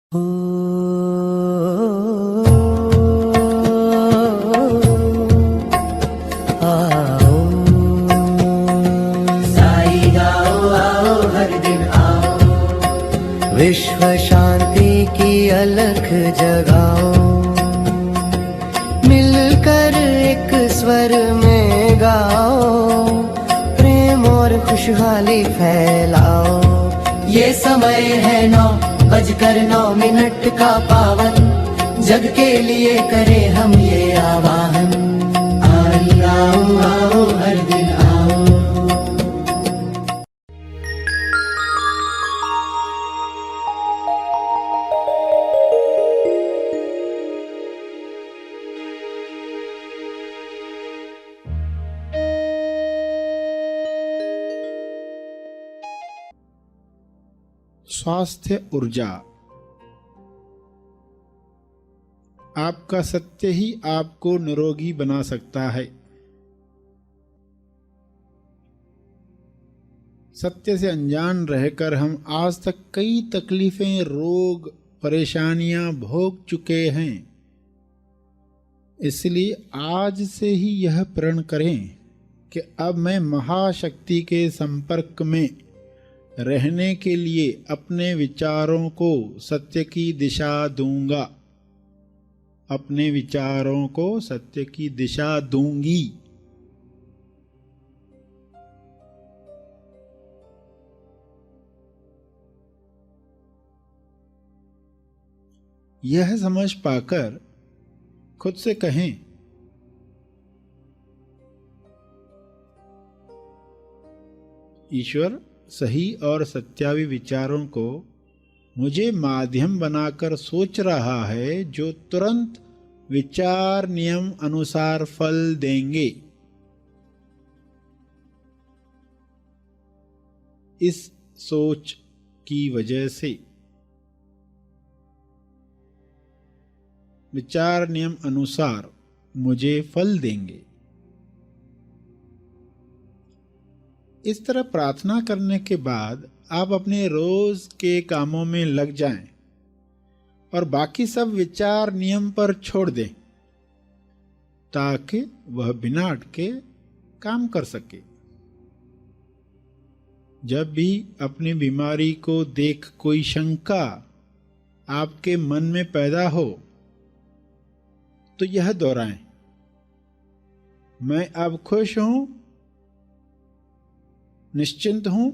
ओ आओ साई गाओ आओ हर दिन आओ, विश्व शांति की अलख जगाओ, मिलकर एक स्वर में गाओ, प्रेम और खुशहाली फैलाओ। ये समय है 9:09 का पावन, जग के लिए करें हम ये आवाहन। आई आओ आओ हर दिन आओ। स्वास्थ्य ऊर्जा। आपका सत्य ही आपको निरोगी बना सकता है। सत्य से अनजान रहकर हम आज तक कई तकलीफें, रोग, परेशानियां भोग चुके हैं। इसलिए आज से ही यह प्रण करें कि अब मैं महाशक्ति के संपर्क में रहने के लिए अपने विचारों को सत्य की दिशा दूंगा, अपने विचारों को सत्य की दिशा दूंगी। यह समझ पाकर खुद से कहें, ईश्वर सही और सत्यावी विचारों को मुझे माध्यम बनाकर सोच रहा है, जो तुरंत विचार नियम अनुसार फल देंगे। इस सोच की वजह से विचार नियम अनुसार मुझे फल देंगे। इस तरह प्रार्थना करने के बाद आप अपने रोज के कामों में लग जाएं और बाकी सब विचार नियम पर छोड़ दें, ताकि वह बिना अटके काम कर सके। जब भी अपनी बीमारी को देख कोई शंका आपके मन में पैदा हो, तो यह दोहराएं, मैं अब खुश हूं, निश्चिंत हूं,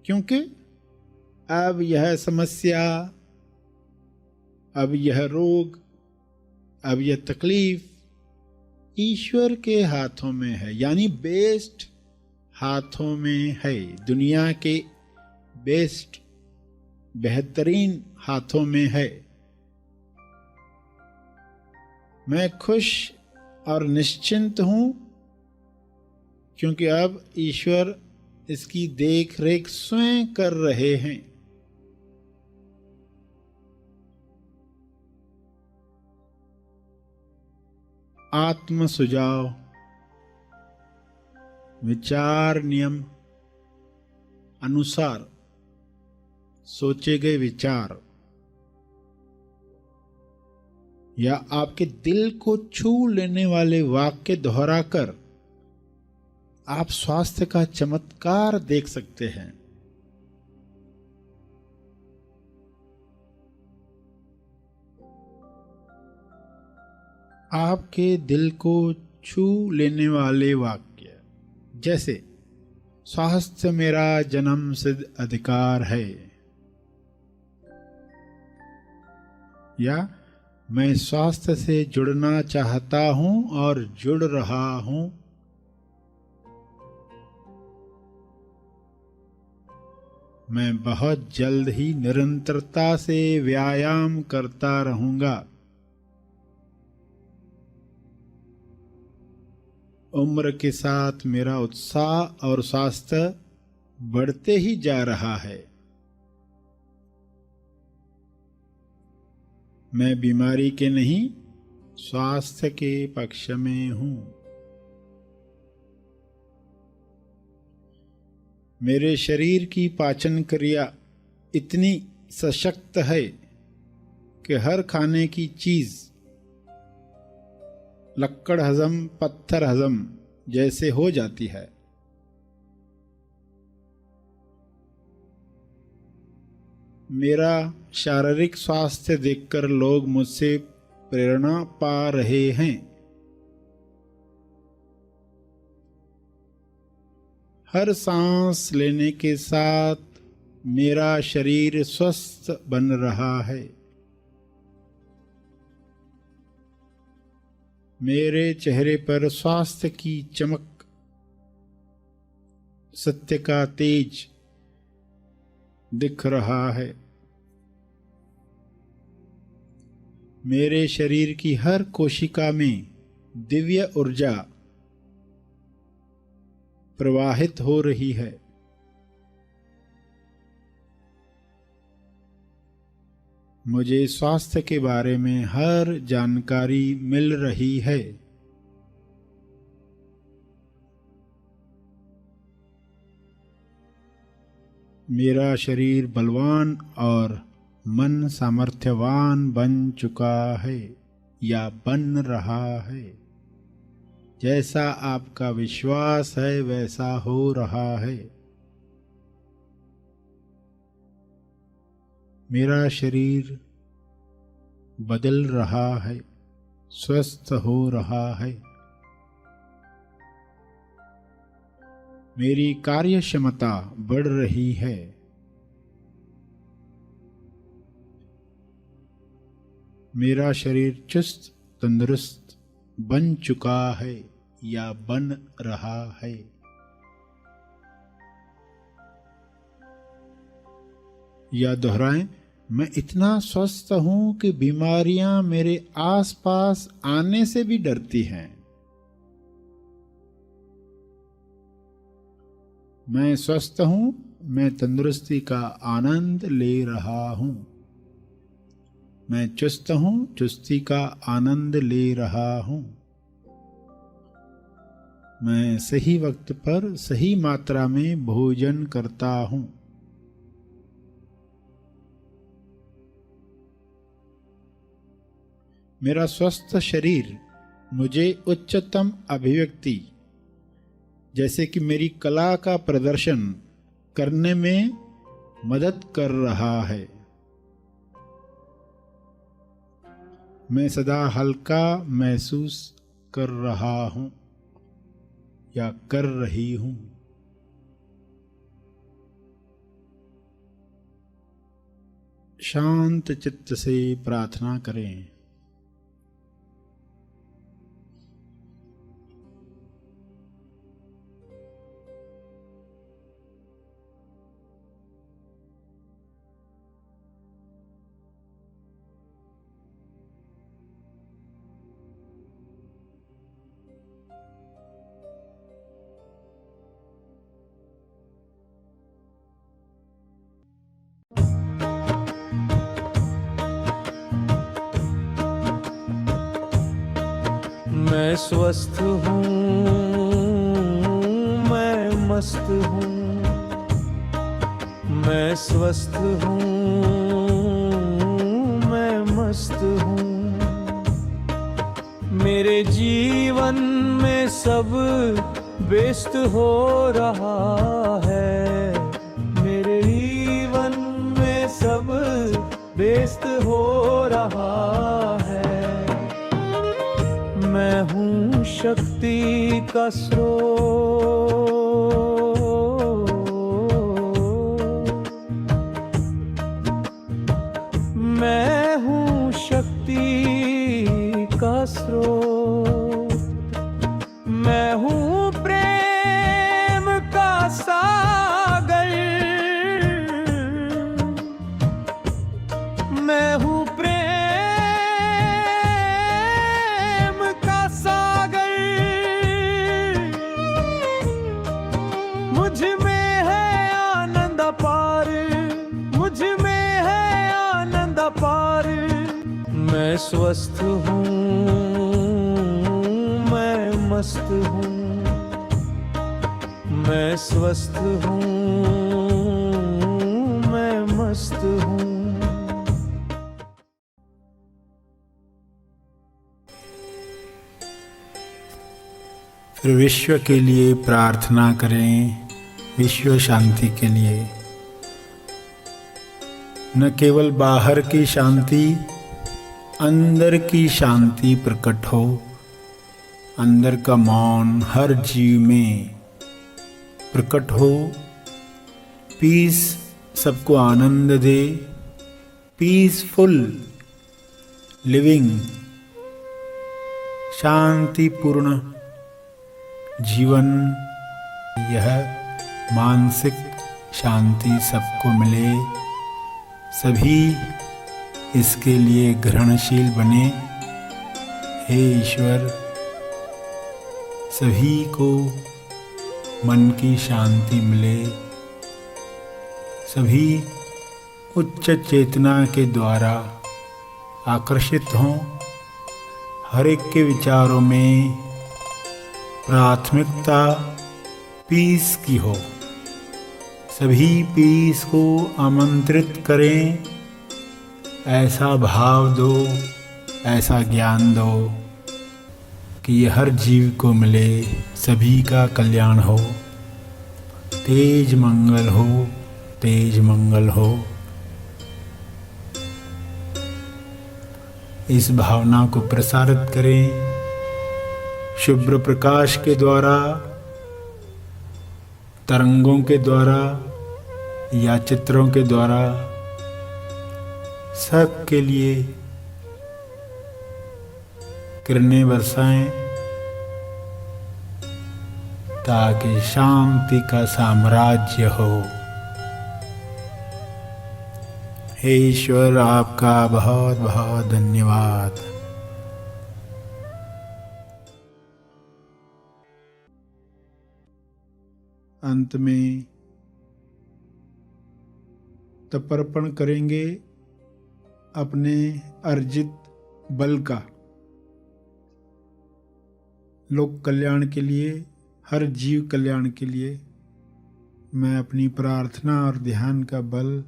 क्योंकि अब यह समस्या, अब यह रोग, अब यह तकलीफ ईश्वर के हाथों में है, यानी बेस्ट हाथों में है। दुनिया के बेस्ट, बेहतरीन हाथों में है। मैं खुश और निश्चिंत हूं, क्योंकि अब ईश्वर इसकी देख रेख स्वयं कर रहे हैं। आत्म सुझाव। विचार नियम अनुसार सोचे गए विचार या आपके दिल को छू लेने वाले वाक्य दोहराकर आप स्वास्थ्य का चमत्कार देख सकते हैं। आपके दिल को छू लेने वाले वाक्य जैसे, स्वास्थ्य मेरा जन्म सिद्ध अधिकार है, या मैं स्वास्थ्य से जुड़ना चाहता हूं और जुड़ रहा हूं। मैं बहुत जल्द ही निरंतरता से व्यायाम करता रहूंगा। उम्र के साथ मेरा उत्साह और स्वास्थ्य बढ़ते ही जा रहा है। मैं बीमारी के नहीं, स्वास्थ्य के पक्ष में हूं। मेरे शरीर की पाचन क्रिया इतनी सशक्त है कि हर खाने की चीज लक्कड़ हजम पत्थर हजम जैसे हो जाती है। मेरा शारीरिक स्वास्थ्य देखकर लोग मुझसे प्रेरणा पा रहे हैं। हर सांस लेने के साथ मेरा शरीर स्वस्थ बन रहा है। मेरे चेहरे पर स्वास्थ्य की चमक, सत्य का तेज दिख रहा है। मेरे शरीर की हर कोशिका में दिव्य ऊर्जा प्रवाहित हो रही है। मुझे स्वास्थ्य के बारे में हर जानकारी मिल रही है। मेरा शरीर बलवान और मन सामर्थ्यवान बन चुका है या बन रहा है। जैसा आपका विश्वास है वैसा हो रहा है। मेरा शरीर बदल रहा है, स्वस्थ हो रहा है। मेरी कार्य क्षमता बढ़ रही है। मेरा शरीर चुस्त तंदुरुस्त बन चुका है या बन रहा है। या दोहराएं, मैं इतना स्वस्थ हूं कि बीमारियां मेरे आसपास आने से भी डरती हैं। मैं स्वस्थ हूं, मैं तंदुरुस्ती का आनंद ले रहा हूं। मैं चुस्त हूं, चुस्ती का आनंद ले रहा हूं। मैं सही वक्त पर सही मात्रा में भोजन करता हूं। मेरा स्वस्थ शरीर मुझे उच्चतम अभिव्यक्ति जैसे कि मेरी कला का प्रदर्शन करने में मदद कर रहा है। मैं सदा हल्का महसूस कर रहा हूं या कर रही हूं। शांत चित्त से प्रार्थना करें। मैं स्वस्थ हूँ, मैं मस्त हूँ। मैं स्वस्थ हूँ, मैं मस्त हूँ। मेरे जीवन में सब व्यस्त हो रहा है। मेरे जीवन में सब व्यस्त हो रहा है। मैं हूँ शक्ति का स्रोत। मैं हूँ शक्ति का स्रोत। मैं हूँ प्रेम का सागर। मैं हूँ मैं स्वस्थ हूँ, मैं मस्त हूँ। मैं स्वस्थ हूँ, मैं मस्त मस्त हूँ। फिर विश्व के लिए प्रार्थना करें, विश्व शांति के लिए। न केवल बाहर की शांति, अंदर की शांति प्रकट हो। अंदर का मौन हर जीव में प्रकट हो। पीस सबको आनंद दे। पीसफुल लिविंग, शांतिपूर्ण जीवन, यह मानसिक शांति सबको मिले। सभी इसके लिए ग्रहणशील बने। हे ईश्वर, सभी को मन की शांति मिले। सभी उच्च चेतना के द्वारा आकर्षित हों। हर एक के विचारों में प्राथमिकता पीस की हो। सभी पीस को आमंत्रित करें। ऐसा भाव दो, ऐसा ज्ञान दो कि ये हर जीव को मिले, सभी का कल्याण हो। तेज मंगल हो, तेज मंगल हो। इस भावना को प्रसारित करें। शुभ्र प्रकाश के द्वारा, तरंगों के द्वारा या चित्रों के द्वारा सबके लिए किरणें बरसाएं, ताकि शांति का साम्राज्य हो। हे ईश्वर, आपका बहुत बहुत धन्यवाद। अंत में तर्पण करेंगे अपने अर्जित बल का, लोक कल्याण के लिए, हर जीव कल्याण के लिए। मैं अपनी प्रार्थना और ध्यान का बल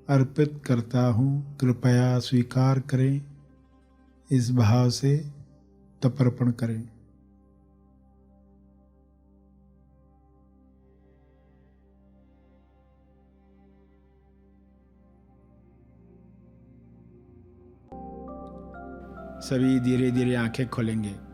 अर्पित करता हूँ, कृपया स्वीकार करें। इस भाव से तर्पण करें। सभी धीरे धीरे आंखें खोलेंगे।